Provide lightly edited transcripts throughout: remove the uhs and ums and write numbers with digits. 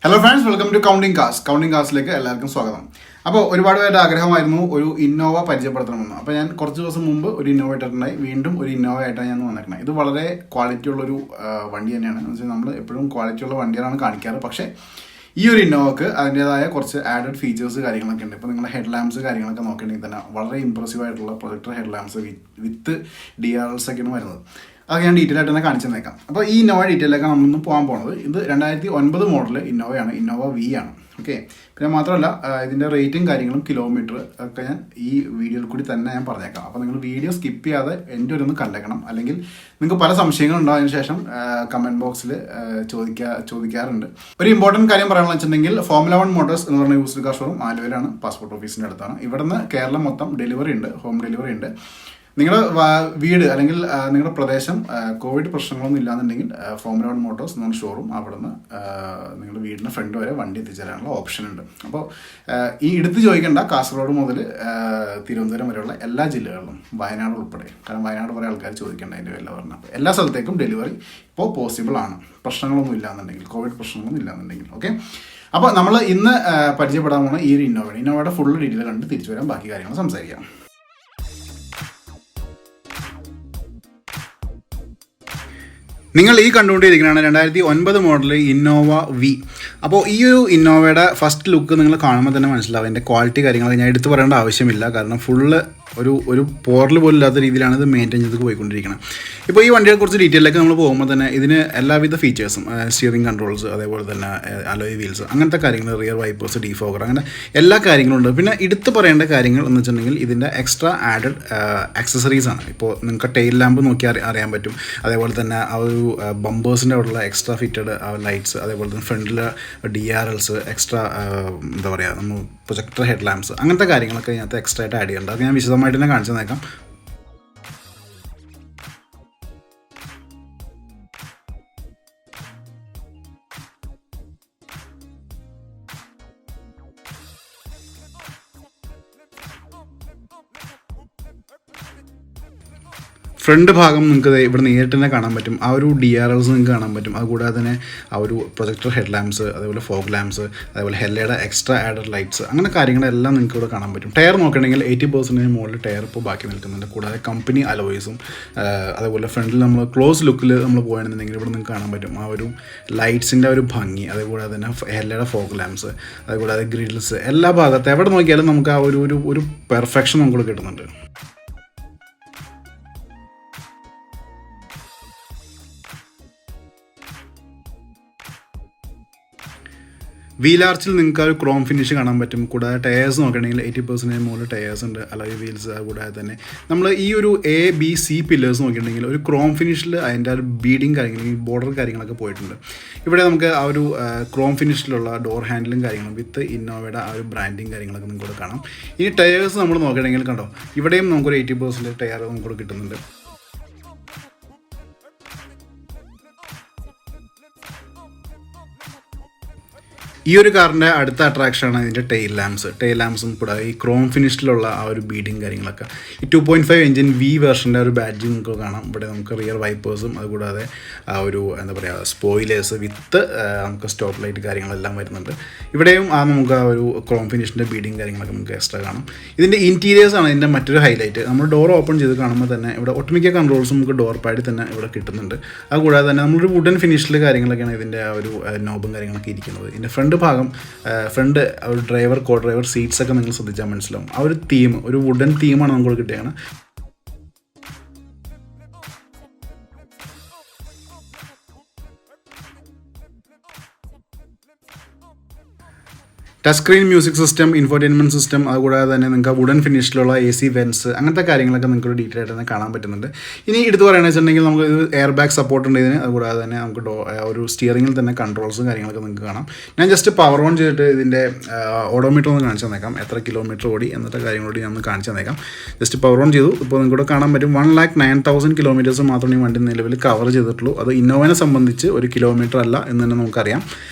Hello friends, welcome to Counting Cars. Counting Cars like എല്ലാവർക്കും സ്വാഗതം. അപ്പോൾ ഒരുപാട് പേരുടെ ആഗ്രഹമായിരുന്നു ഒരു ഇന്നോവ പരിചയപ്പെടുത്തണമെന്ന്. അപ്പോൾ ഞാൻ കുറച്ച് ദിവസം മുമ്പ് ഒരു ഇന്നോവ ഇട്ടിട്ടുണ്ടായി. വീണ്ടും ഒരു ഇന്നോവ ആയിട്ടാണ് ഞാൻ വന്നിരിക്കുന്നത്. ഇത് വളരെ ക്വാളിറ്റി ഉള്ളൊരു വണ്ടി തന്നെയാണ്. എന്ന് വെച്ചാൽ നമ്മൾ എപ്പോഴും ക്വാളിറ്റി ഉള്ള വണ്ടികളാണ് കാണിക്കാറ്. പക്ഷേ ഈ ഒരു ഇന്നോവക്ക് അതിൻ്റേതായ കുറച്ച് ആഡഡ് ഫീച്ചേഴ്സ് കാര്യങ്ങളൊക്കെ ഉണ്ട്. ഇപ്പോൾ നിങ്ങളുടെ ഹെഡ് ലാംപ്സ് കാര്യങ്ങളൊക്കെ നോക്കുകയാണെങ്കിൽ തന്നെ വളരെ ഇമ്പ്രസീവ് ആയിട്ടുള്ള പ്രൊജക്ടർ ഹെഡ് ലാംപ്സ് വിത്ത് DRLs ഒക്കെയാണ് വരുന്നത്. അത് ഞാൻ ഡീറ്റെയിൽ ആയിട്ട് തന്നെ കാണിച്ചു തന്നേക്കാം. അപ്പോൾ ഈ ഇന്നോവ ഡീറ്റെയിലൊക്കെ നമ്മളൊന്ന് പോകാൻ പോകുന്നത് ഇത് 2009 മോഡൽ ഇന്നോവയാണ്. ഇന്നോവ V ആണ്. ഓക്കെ, പിന്നെ മാത്രമല്ല ഇതിൻ്റെ റേറ്റും കാര്യങ്ങളും കിലോമീറ്റർ ഒക്കെ ഞാൻ ഈ വീഡിയോയിൽ കൂടി തന്നെ ഞാൻ പറഞ്ഞേക്കാം. അപ്പോൾ നിങ്ങൾ വീഡിയോ സ്കിപ്പ് ചെയ്യാതെ എൻ്റെ ഒരു ഒന്ന് കണ്ടേക്കണം. അല്ലെങ്കിൽ നിങ്ങൾക്ക് പല സംശയങ്ങളുണ്ടാവും. അതിന് ശേഷം കമൻറ്റ് ബോക്സിൽ ചോദിക്കാറുണ്ട്. ഒരു ഇമ്പോർട്ടൻറ്റ് കാര്യം പറയാനുള്ള വെച്ചിട്ടുണ്ടെങ്കിൽ ഫോർമുല 1 മോട്ടോഴ്സ് എന്ന് പറഞ്ഞ യൂസ്ഡ് കാർ ഷോറൂം ആലുവയിലാണ്, പാസ്പോർട്ട് ഓഫീസിൻ്റെ അടുത്താണ്. ഇവിടുന്ന് കേരളം മൊത്തം ഡെലിവറി ഉണ്ട്, ഹോം ഡെലിവറി ഉണ്ട്. നിങ്ങളുടെ വീട് അല്ലെങ്കിൽ നിങ്ങളുടെ പ്രദേശം കോവിഡ് പ്രശ്നങ്ങളൊന്നും ഇല്ലാന്നുണ്ടെങ്കിൽ ഫോർമുല 1 മോട്ടോഴ്സ് എന്ന് പറഞ്ഞ ഷോറൂം അവിടുന്ന് നിങ്ങളുടെ വീടിൻ്റെ ഫ്രണ്ട് വരെ വണ്ടി എത്തിച്ചേരാനുള്ള ഓപ്ഷൻ ഉണ്ട്. അപ്പോൾ ഈ എടുത്ത് ചോദിക്കേണ്ട കാസർഗോഡ് മുതൽ തിരുവനന്തപുരം വരെയുള്ള എല്ലാ ജില്ലകളിലും, വയനാട് ഉൾപ്പെടെ, കാരണം വയനാട് കുറേ ആൾക്കാർ ചോദിക്കേണ്ട അതിൻ്റെ വില പറഞ്ഞാൽ എല്ലാ സ്ഥലത്തേക്കും ഡെലിവറി ഇപ്പോൾ പോസിബിൾ ആണ്, പ്രശ്നങ്ങളൊന്നും ഇല്ലാന്നുണ്ടെങ്കിൽ, കോവിഡ് പ്രശ്നങ്ങളൊന്നും ഇല്ലാന്നുണ്ടെങ്കിൽ. ഓക്കെ, അപ്പോൾ നമ്മൾ ഇന്ന് പരിചയപ്പെടാൻ പോകുന്ന ഈ ഒരു ഇന്നോവയുടെ ഫുൾ ഡീറ്റെയിൽ കണ്ട് തിരിച്ചു വരാം, ബാക്കി കാര്യങ്ങൾ സംസാരിക്കാം. നിങ്ങൾ ഈ കണ്ടുകൊണ്ടിരിക്കുന്നതാണ് 2009 മോഡൽ ഇന്നോവ V. അപ്പോൾ ഈ ഒരു ഇന്നോവയുടെ ഫസ്റ്റ് ലുക്ക് നിങ്ങൾ കാണുമ്പോൾ തന്നെ മനസ്സിലാവും. എൻ്റെ ക്വാളിറ്റി കാര്യങ്ങൾ ഞാൻ എടുത്തു പറയേണ്ട ആവശ്യമില്ല, കാരണം ഫുള്ള് ഒരു പോറൽ പോലും ഇല്ലാത്ത രീതിയിലാണ് ഇത് മെയിൻറ്റെയിൻ ചെയ്ത് പോയിക്കൊണ്ടിരിക്കുന്നത്. ഇപ്പോൾ ഈ വണ്ടിയെക്കുറിച്ച് ഡീറ്റെയിലൊക്കെ നമ്മൾ പോകുമ്പോൾ തന്നെ ഇതിന് എല്ലാവിധ ഫീച്ചേഴ്സും, സ്റ്റിയറിംഗ് കൺട്രോൾസ്, അതേപോലെ തന്നെ അലോയ് വീൽസ്, അങ്ങനത്തെ കാര്യങ്ങൾ, റിയർ വൈപ്പേഴ്സ്, ഡീഫോഗർ, അങ്ങനെ എല്ലാ കാര്യങ്ങളും ഉണ്ട്. പിന്നെ എടുത്ത് പറയേണ്ട കാര്യങ്ങൾ എന്ന് വെച്ചിട്ടുണ്ടെങ്കിൽ ഇതിൻ്റെ എക്സ്ട്രാ ആഡഡ് ആക്സസറീസ് ആണ്. ഇപ്പോൾ നിങ്ങൾക്ക് ടെയിൽ ലാമ്പ് നോക്കി അറിയാൻ പറ്റും. അതേപോലെ തന്നെ ആ ഒരു ബമ്പേഴ്സിൻ്റെ അവിടെയുള്ള എക്സ്ട്രാ ഫിറ്റഡ് ലൈറ്റ്സ്, അതേപോലെ തന്നെ ഫ്രണ്ടിൽ DRLs, എക്സ്ട്രാ എന്താ പറയുക, നമ്മൾ പ്രൊജക്ടർ ഹെഡ് ലാംപ്സ്, അങ്ങനത്തെ കാര്യങ്ങളൊക്കെ ഇതിനകത്ത് എക്സ്ട്രാ ആയിട്ട് ആഡ് ചെയ്യുന്നുണ്ട്. അത് ഞാൻ വിശദമായിട്ട് തന്നെ കാണിച്ചു തന്നേക്കാം. ഫ്രണ്ട് ഭാഗം നിങ്ങൾക്ക് ഇവിടെ നേരിട്ട് തന്നെ കാണാൻ പറ്റും. ആ ഒരു DRLs നിങ്ങൾക്ക് കാണാൻ പറ്റും. അതുകൂടാതെ തന്നെ ആ ഒരു പ്രൊജക്ടർ ഹെഡ് ലാംപ്സ്, അതേപോലെ ഫോഗ് ലാംപ്സ്, അതേപോലെ ഹെല്ലയുടെ എക്സ്ട്രാ ആഡഡ് ലൈറ്റ്സ്, അങ്ങനെ കാര്യങ്ങളെല്ലാം നിങ്ങൾക്ക് ഇവിടെ കാണാൻ പറ്റും. ടയർ നോക്കുകയാണെങ്കിൽ 80% മുകളിൽ ടയർ ഇപ്പോൾ ബാക്കി നിൽക്കുന്നുണ്ട്. കൂടാതെ കമ്പനി അലോയ്സും, അതേപോലെ ഫ്രണ്ടിൽ നമ്മൾ ക്ലോസ് ലുക്കിൽ നമ്മൾ പോകണമെന്നുണ്ടെങ്കിൽ ഇവിടെ നിങ്ങൾക്ക് കാണാൻ പറ്റും ആ ഒരു ലൈറ്റ്സിൻ്റെ ഒരു ഭംഗി, അതേപോലെ തന്നെ ഹെല്ലയുടെ ഫോഗ് ലാംപ്സ്, അതുകൂടാതെ ഗ്രിൽസ്, എല്ലാ ഭാഗത്തും എവിടെ നോക്കിയാലും നമുക്ക് ആ ഒരു പെർഫെക്ഷൻ നമുക്ക് കിട്ടുന്നുണ്ട്. വീലാർച്ചിൽ നിങ്ങൾക്ക് ആ ഒരു ക്രോം ഫിനിഷ് കാണാൻ പറ്റും. കൂടാതെ ടയേഴ്സ് നോക്കുകയാണെങ്കിൽ 80% മുകളിൽ ടയേഴ്സ് ഉണ്ട്, അലോയ് വീൽസ്. കൂടാതെ തന്നെ നമ്മൾ ഈ ഒരു ABC പില്ലേഴ്സ് നോക്കിയിട്ടുണ്ടെങ്കിൽ ഒരു ക്രോം ഫിനിഷിൽ അതിൻ്റെ ഒരു ബീഡിങ് കാര്യങ്ങൾ, ഈ ബോർഡർ കാര്യങ്ങളൊക്കെ പോയിട്ടുണ്ട്. ഇവിടെ നമുക്ക് ആ ഒരു ക്രോം ഫിനിഷിലുള്ള ഡോർ ഹാൻഡിലും കാര്യങ്ങളും വിത്ത് ഇന്നോവയുടെ ആ ഒരു ബ്രാൻഡിങ് കാര്യങ്ങളൊക്കെ നിങ്ങൾക്ക് കാണാം. ഇനി ടയേഴ്സ് നമ്മൾ നോക്കുകയാണെങ്കിൽ കണ്ടോ, ഇവിടെയും നമുക്കൊരു 80% ടയർ നമുക്ക് കിട്ടുന്നുണ്ട്. ഈ ഒരു കാറിൻ്റെ അടുത്ത അട്രാക്ഷനാണ് ഇതിൻ്റെ ടെയിൽ ലാംപ്സും കൂടാതെ ഈ ക്രോം ഫിനിഷിലുള്ള ആ ഒരു ബീഡിങ് കാര്യങ്ങളൊക്കെ. ഈ 2.5 എഞ്ചിൻ V വേർഷൻ്റെ ഒരു ബാഡ്ജിങ് നമുക്ക് കാണാം. ഇവിടെ നമുക്ക് റിയർ വൈപ്പേഴ്സും, അതുകൂടാതെ ആ ഒരു എന്താ പറയുക സ്പോയിലേഴ്സ് വിത്ത് നമുക്ക് സ്റ്റോപ്പ് ലൈറ്റ് കാര്യങ്ങളെല്ലാം വരുന്നുണ്ട്. ഇവിടെയും നമുക്ക് ആ ഒരു ക്രോം ഫിനിഷിൻ്റെ ബീഡിങ് കാര്യങ്ങളൊക്കെ നമുക്ക് എക്സ്ട്രാ കാണാം. ഇതിൻ്റെ ഇൻറ്റീരിയേഴ്സാണ് ഇതിൻ്റെ മറ്റൊരു ഹൈലൈറ്റ്. നമ്മൾ ഡോർ ഓപ്പൺ ചെയ്ത് കാണുമ്പോൾ തന്നെ ഇവിടെ ഒട്ടുമിക്ക കൺട്രോൾസും നമുക്ക് ഡോർ പാഡിൽ തന്നെ ഇവിടെ കിട്ടുന്നുണ്ട്. അതുകൂടാതെ തന്നെ നമ്മളൊരു വുഡൻ ഫിനിഷിൽ കാര്യങ്ങളൊക്കെയാണ് ഇതിൻ്റെ ആ ഒരു നോബും കാര്യങ്ങളൊക്കെ ഇരിക്കുന്നത്. ഇതിൻ്റെ ഫ്രണ്ട് ഒരു ഡ്രൈവർ, കോ ഡ്രൈവർ സീറ്റ്സ് ഒക്കെ നിങ്ങൾ ശ്രദ്ധിച്ചാൽ മനസ്സിലാവും. ആ ഒരു തീം, ഒരു വുഡൻ തീമാണ് നമുക്ക് കിട്ടുകയാണ്. Touch screen music system, infotainment system, അതുകൂടാതെ തന്നെ നിങ്ങൾക്ക് വുഡൻ ഫിനിഷിലുള്ള AC വെൻസ്, അങ്ങനത്തെ കാര്യങ്ങളൊക്കെ നിങ്ങൾക്ക് ഒരു ഡീറ്റെയിൽ ആയിട്ട് തന്നെ കാണാൻ പറ്റുന്നുണ്ട്. ഇനി എടുത്ത് പറയുകയാണെന്ന് വെച്ചിട്ടുണ്ടെങ്കിൽ നമുക്ക് ഇത് എയർ ബാഗ് സപ്പോർട്ട് ഉണ്ട് ഇതിന്. അതുകൂടാതെ തന്നെ നമുക്ക് ഒരു സ്റ്റിയറിങ്ങിൽ തന്നെ കൺട്രോൾസും കാര്യങ്ങളൊക്കെ നിങ്ങൾക്ക് കാണാം. ഞാൻ ജസ്റ്റ് പവർ ഓൺ ചെയ്തിട്ട് ഇതിൻ്റെ ഓഡോമീറ്റർ ഒന്ന് കാണിച്ചു തന്നേക്കാം, എത്ര കിലോമീറ്റർ ഓടി എന്നത്തെ കാര്യങ്ങളോട് ഞാൻ ഒന്ന് കാണിച്ചു തന്നേക്കാം. ജസ്റ്റ് പവർ ഓൺ ചെയ്തു. ഇപ്പോൾ നിങ്ങൾക്ക് കാണാൻ പറ്റും 1,09,000 കിലോമീറ്റേഴ്സ് മാത്രമേ ഈ വണ്ടി നിലവിൽ കവർ ചെയ്തിട്ടുള്ളൂ. അത് ഇന്നോവനെ സംബന്ധിച്ച് ഒരു കിലോമീറ്റർ അല്ല എന്ന് തന്നെ നമുക്കറിയാം.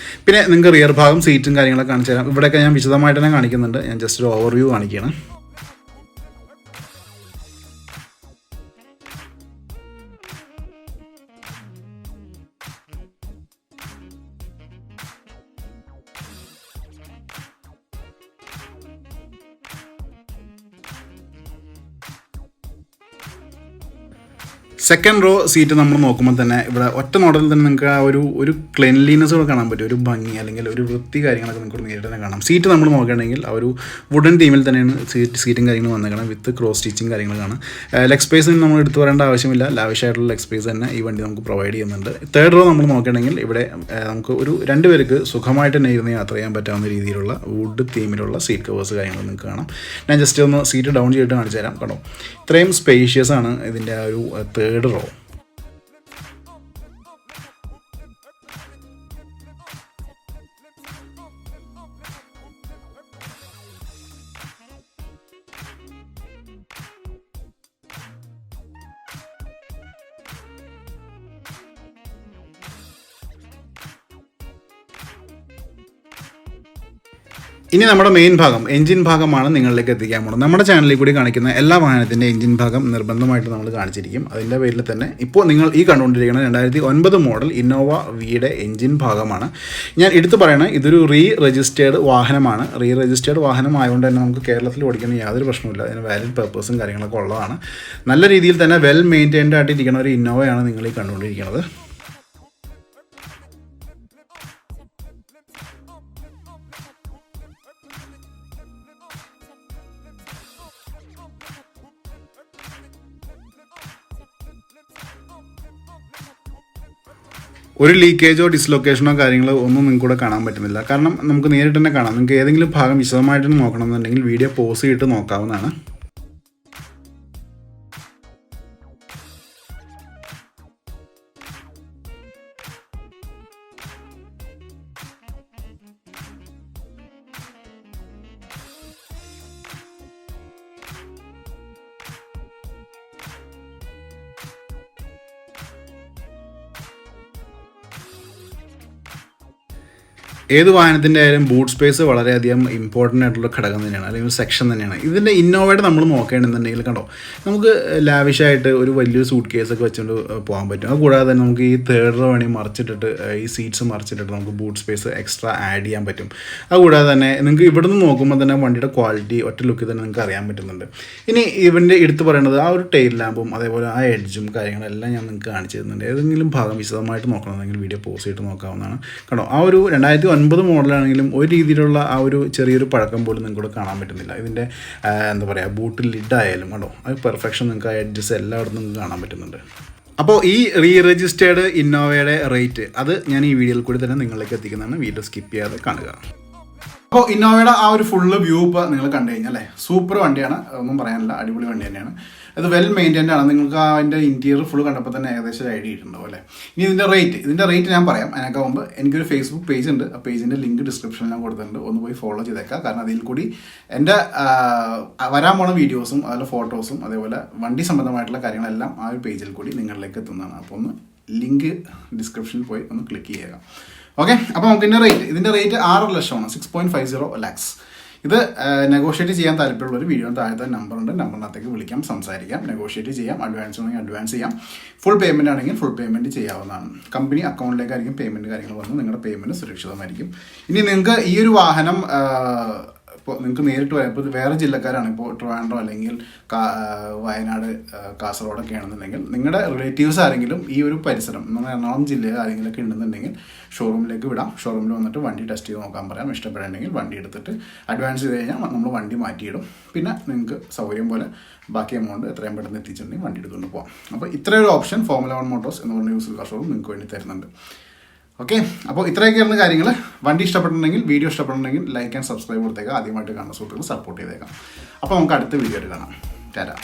പിന്നെ നിങ്ങൾക്ക് റിയർ ഭാഗം സീറ്റും കാര്യങ്ങളൊക്കെ കാണിച്ചു തരാം. ഇവിടെയൊക്കെ ഞാൻ വിശദമായിട്ട് തന്നെ കാണിക്കുന്നുണ്ട്. ഞാൻ ജസ്റ്റ് ഒരു ഓവർവ്യൂ കാണിക്കുകയാണ്. സെക്കൻഡ് റോ സീറ്റ് നമ്മൾ നോക്കുമ്പോൾ തന്നെ ഇവിടെ ഒറ്റ മോഡലിൽ തന്നെ നിങ്ങൾക്ക് ആ ഒരു ക്ലെൻലിനെസ് കൂടെ കാണാൻ പറ്റും, ഒരു ഭംഗി അല്ലെങ്കിൽ ഒരു വൃത്തി കാര്യങ്ങളൊക്കെ നിങ്ങൾക്ക് നേരിട്ട് തന്നെ കാണാം. സീറ്റ് നമ്മൾ നോക്കുകയാണെങ്കിൽ ആ ഒരു വുഡൻ തീമിൽ തന്നെയാണ് സീറ്റും കാര്യങ്ങളും വന്നേക്കണം, വിത്ത് ക്രോസ് സ്റ്റിച്ചിങ് കാര്യങ്ങളാണ്. ലെഗ് സ്പേസ് നമ്മൾ എടുത്തു പറയേണ്ട ആവശ്യമില്ല, ലാവിഷായിട്ടുള്ള ലെഗ് സ്പേസ് തന്നെ ഈ വണ്ടി നമുക്ക് പ്രൊവൈഡ് ചെയ്യുന്നുണ്ട്. തേർഡ് റോ നമ്മൾ നോക്കുകയാണെങ്കിൽ ഇവിടെ നമുക്ക് ഒരു 2 പേർക്ക് സുഖമായിട്ട് തന്നെ ഇരുന്ന് യാത്ര ചെയ്യാൻ പറ്റാവുന്ന രീതിയിലുള്ള വുഡ് തീമിലുള്ള സീറ്റ് കവേഴ്സ് കാര്യങ്ങൾ നിങ്ങൾക്ക് കാണാം. ഞാൻ ജസ്റ്റ് ഒന്ന് സീറ്റ് ഡൗൺ ചെയ്തിട്ട് കാണിച്ചു തരാം. കേട്ടോ, ഇത്രയും സ്പേഷ്യസ് ആണ് ഇതിൻ്റെ ആ ഒരു തേർഡ് റോ. ഇനി നമ്മുടെ മെയിൻ ഭാഗം എഞ്ചിൻ ഭാഗമാണ് നിങ്ങളിലേക്ക് എത്തിക്കാൻ പോകുന്നത്. നമ്മുടെ ചാനലിൽ കൂടി കാണിക്കുന്ന എല്ലാ വാഹനത്തിൻ്റെ എഞ്ചിൻ ഭാഗം നിർബന്ധമായിട്ട് നമ്മൾ കാണിച്ചിരിക്കും. അതിൻ്റെ പേരിൽ തന്നെ ഇപ്പോൾ നിങ്ങൾ ഈ കണ്ടുകൊണ്ടിരിക്കുന്ന 2009 മോഡൽ ഇന്നോവ വിയുടെ എഞ്ചിൻ ഭാഗമാണ് ഞാൻ എടുത്തു പറയണത്. ഇതൊരു രജിസ്റ്റേർഡ് വാഹനമാണ്. രജിസ്റ്റേർഡ് വാഹനം ആയതുകൊണ്ട് തന്നെ നമുക്ക് കേരളത്തിൽ ഓടിക്കുന്ന യാതൊരു പ്രശ്നമില്ല. അതിന് വാലിഡ് പേർപ്പസും കാര്യങ്ങളൊക്കെ ഉള്ളതാണ്. നല്ല രീതിയിൽ തന്നെ വെൽ മെയിൻറ്റൈൻഡ് ആയിട്ടിരിക്കുന്ന ഒരു ഇന്നോവയാണ് നിങ്ങൾ ഈ കണ്ടുകൊണ്ടിരിക്കുന്നത്. ഒരു ലീക്കേജോ ഡിസ്ലൊക്കേഷനോ കാര്യങ്ങളോ ഒന്നും നിങ്ങൾക്ക് കൂടെ കാണാൻ പറ്റുന്നില്ല. കാരണം നമുക്ക് നേരിട്ട് തന്നെ കാണാം. നിങ്ങൾക്ക് ഏതെങ്കിലും ഭാഗം വിശദമായിട്ട് നോക്കണമെന്നുണ്ടെങ്കിൽ വീഡിയോ പോസ് ചെയ്തിട്ട് നോക്കാവുന്നതാണ്. ഏത് വാഹനത്തിൻ്റെ ആയാലും ബൂട്ട് സ്പേസ് വളരെയധികം ഇമ്പോർട്ടൻ്റ് ആയിട്ടുള്ള ഘടകം തന്നെയാണ്, അല്ലെങ്കിൽ ഒരു സെക്ഷൻ തന്നെയാണ്. ഇതിൻ്റെ ഇന്നോവയുടെ നമ്മൾ നോക്കുകയാണെന്നുണ്ടെങ്കിൽ കണ്ടോ, നമുക്ക് ലാവിഷായിട്ട് ഒരു വലിയൊരു സൂട്ട് കേസൊക്കെ വെച്ചുകൊണ്ട് പോകാൻ പറ്റും. അതുകൂടാതെ തന്നെ നമുക്ക് ഈ തേർഡ് റോ വേണമെങ്കിൽ മറിച്ചിട്ടിട്ട് ഈ സീറ്റ്സ് മറിച്ചിട്ടിട്ട് നമുക്ക് ബൂട്ട് സ്പേസ് എക്സ്ട്രാ ആഡ് ചെയ്യാൻ പറ്റും. അതുകൂടാതെ തന്നെ നിങ്ങൾക്ക് ഇവിടെ നിന്ന് നോക്കുമ്പോൾ തന്നെ വണ്ടിയുടെ ക്വാളിറ്റി ഒറ്റ ലുക്കിൽ തന്നെ നിങ്ങൾക്ക് അറിയാൻ പറ്റുന്നുണ്ട്. ഇനി ഇവൻ്റെ എടുത്ത് പറയുന്നത് ആ ഒരു ടെയിൽ ലാമ്പും അതേപോലെ ആ എഡ്ജും കാര്യങ്ങളെല്ലാം ഞാൻ നിങ്ങൾക്ക് കാണിച്ചു തരുന്നുണ്ട്. ഏതെങ്കിലും ഭാഗം വിശദമായിട്ട് നോക്കണമെന്നെങ്കിൽ വീഡിയോ പോസ് ചെയ്തിട്ട് നോക്കാവുന്നതാണ്. കണ്ടോ, ആ ഒരു 2009 മോഡലാണെങ്കിലും ഒരു രീതിയിലുള്ള ആ ഒരു ചെറിയൊരു പഴക്കം പോലും നിങ്ങൾക്ക് കാണാൻ പറ്റുന്നില്ല. ഇതിൻ്റെ എന്താ പറയുക, ബൂട്ട് ലിഡായാലും കണ്ടോ, അത് പെർഫെക്ഷൻ നിങ്ങൾക്ക് ആ എഡ്ജസ് എല്ലായിടത്തും നിങ്ങൾക്ക് കാണാൻ പറ്റുന്നുണ്ട്. അപ്പോൾ ഈ രജിസ്റ്റേർഡ് ഇന്നോവയുടെ റേറ്റ് അത് ഞാൻ ഈ വീഡിയോയിൽ കൂടി തന്നെ നിങ്ങളിലേക്ക് എത്തിക്കുന്നതാണ്. വീഡിയോ സ്കിപ്പ് ചെയ്യാതെ കാണുക. അപ്പോൾ ഇന്നോവയുടെ ആ ഒരു ഫുള്ള് വ്യൂ ഇപ്പോൾ നിങ്ങൾ കണ്ടു കഴിഞ്ഞാൽ അല്ലേ, സൂപ്പർ വണ്ടിയാണ്, ഒന്നും പറയാനില്ല, അടിപൊളി വണ്ടി തന്നെയാണ്. അത് വെൽ മെയിൻറ്റൈൻഡ് ആണ്. നിങ്ങൾക്ക് അതിൻ്റെ ഇൻറ്റീരിയർ ഫുൾ കണ്ടപ്പോൾ തന്നെ ഏകദേശം ഒരു ഐഡിയ ഇട്ടുണ്ടാവും അല്ലേ. ഇനി ഇതിൻ്റെ റേറ്റ് ഞാൻ പറയാം. അതിനൊക്കെ മുമ്പ് എനിക്കൊരു ഫേസ്ബുക്ക് പേജ് ഉണ്ട്. ആ പേജിൻ്റെ ലിങ്ക് ഡിസ്ക്രിപ്ഷനിൽ ഞാൻ കൊടുത്തിട്ടുണ്ട്. ഒന്ന് പോയി ഫോളോ ചെയ്തേക്കാം. കാരണം അതിൽ കൂടി എൻ്റെ വരാൻ പോണ വീഡിയോസും അതുപോലെ ഫോട്ടോസും അതേപോലെ വണ്ടി സംബന്ധമായിട്ടുള്ള കാര്യങ്ങളെല്ലാം ആ ഒരു പേജിൽ കൂടി നിങ്ങളിലേക്ക് എത്തുന്നതാണ്. അപ്പോൾ ഒന്ന് ലിങ്ക് ഡിസ്ക്രിപ്ഷനിൽ പോയി ഒന്ന് ക്ലിക്ക് ചെയ്യുക. ഓക്കെ, അപ്പോൾ നമുക്ക് ഇതിൻ്റെ റേറ്റ് 6 ലക്ഷമാണ്, 6.50 lakhs. ഇത് നെഗോഷിയേറ്റ് ചെയ്യാൻ താല്പര്യമുള്ളൊരു വീഡിയോ താഴത്തെ നമ്പറുണ്ട്, നമ്പറിനകത്തേക്ക് വിളിക്കാം, സംസാരിക്കാം, നെഗോഷിയേറ്റ് ചെയ്യാം. അഡ്വാൻസ് ആണെങ്കിൽ അഡ്വാൻസ് ചെയ്യാം, ഫുൾ പേയ്മെൻറ്റ് ആണെങ്കിൽ ഫുൾ പേയ്മെൻറ്റ് ചെയ്യാവുന്നതാണ്. കമ്പനി അക്കൗണ്ടിലേക്കായിരിക്കും പേയ്മെൻറ്റ് കാര്യങ്ങൾ വന്ന് നിങ്ങളുടെ പേയ്മെൻറ്റ് സുരക്ഷിതമായിരിക്കും. ഇനി നിങ്ങൾക്ക് ഈ ഒരു വാഹനം ഇപ്പോൾ നിങ്ങൾക്ക് നേരിട്ട് വരാം. ഇപ്പോൾ വേറെ ജില്ലക്കാരാണ്, ഇപ്പോൾ ട്രിവാൻഡ്രം അല്ലെങ്കിൽ വയനാട്, കാസർഗോഡൊക്കെ ആണെന്നുണ്ടെങ്കിൽ നിങ്ങളുടെ റിലേറ്റീവ്സ് ആരെങ്കിലും ഈ ഒരു പരിസരം നമ്മുടെ എറണാകുളം ജില്ലയിൽ ആരെങ്കിലുമൊക്കെ ഉണ്ടെന്നുണ്ടെങ്കിൽ ഷോറൂമിലേക്ക് വിടാം. ഷോറൂമിൽ വന്നിട്ട് വണ്ടി ടെസ്റ്റ് ചെയ്ത് നോക്കാൻ പറയാം. ഇഷ്ടപ്പെടുന്നുണ്ടെങ്കിൽ വണ്ടി എടുത്തിട്ട് അഡ്വാൻസ് ചെയ്ത് കഴിഞ്ഞാൽ നമ്മൾ വണ്ടി മാറ്റിയിടും. പിന്നെ നിങ്ങൾക്ക് സൗകര്യം പോലെ ബാക്കി എമൗണ്ട് എത്രയും പെട്ടെന്ന് എത്തിച്ചിട്ടുണ്ടെങ്കിൽ വണ്ടി എടുത്തുകൊണ്ട് പോകാം. അപ്പോൾ ഇത്രയൊരു ഓപ്ഷൻ ഫോർമുല 1 മോട്ടോഴ്സ് എന്ന് പറഞ്ഞ യൂസ്ഡ് കാർ ഷോറൂം നിങ്ങൾക്ക് വേണ്ടി തരുന്നുണ്ട്. ഓക്കെ, അപ്പോൾ ഇത്രയൊക്കെയാണ് കാര്യങ്ങൾ. വണ്ടി ഇഷ്ടപ്പെട്ടിട്ടുണ്ടെങ്കിൽ, വീഡിയോ ഇഷ്ടപ്പെട്ടിട്ടുണ്ടെങ്കിൽ ലൈക്ക് ആൻഡ് സബ്സ്ക്രൈബ് കൊടുത്തേക്കാം. ആദ്യമായിട്ട് കാണുന്ന സുഹൃത്തുക്കൾ സപ്പോർട്ട് ചെയ്തേക്കാം. അപ്പോൾ നമുക്ക് അടുത്ത വീഡിയോയിൽ കാണാം. ടാറ്റാ.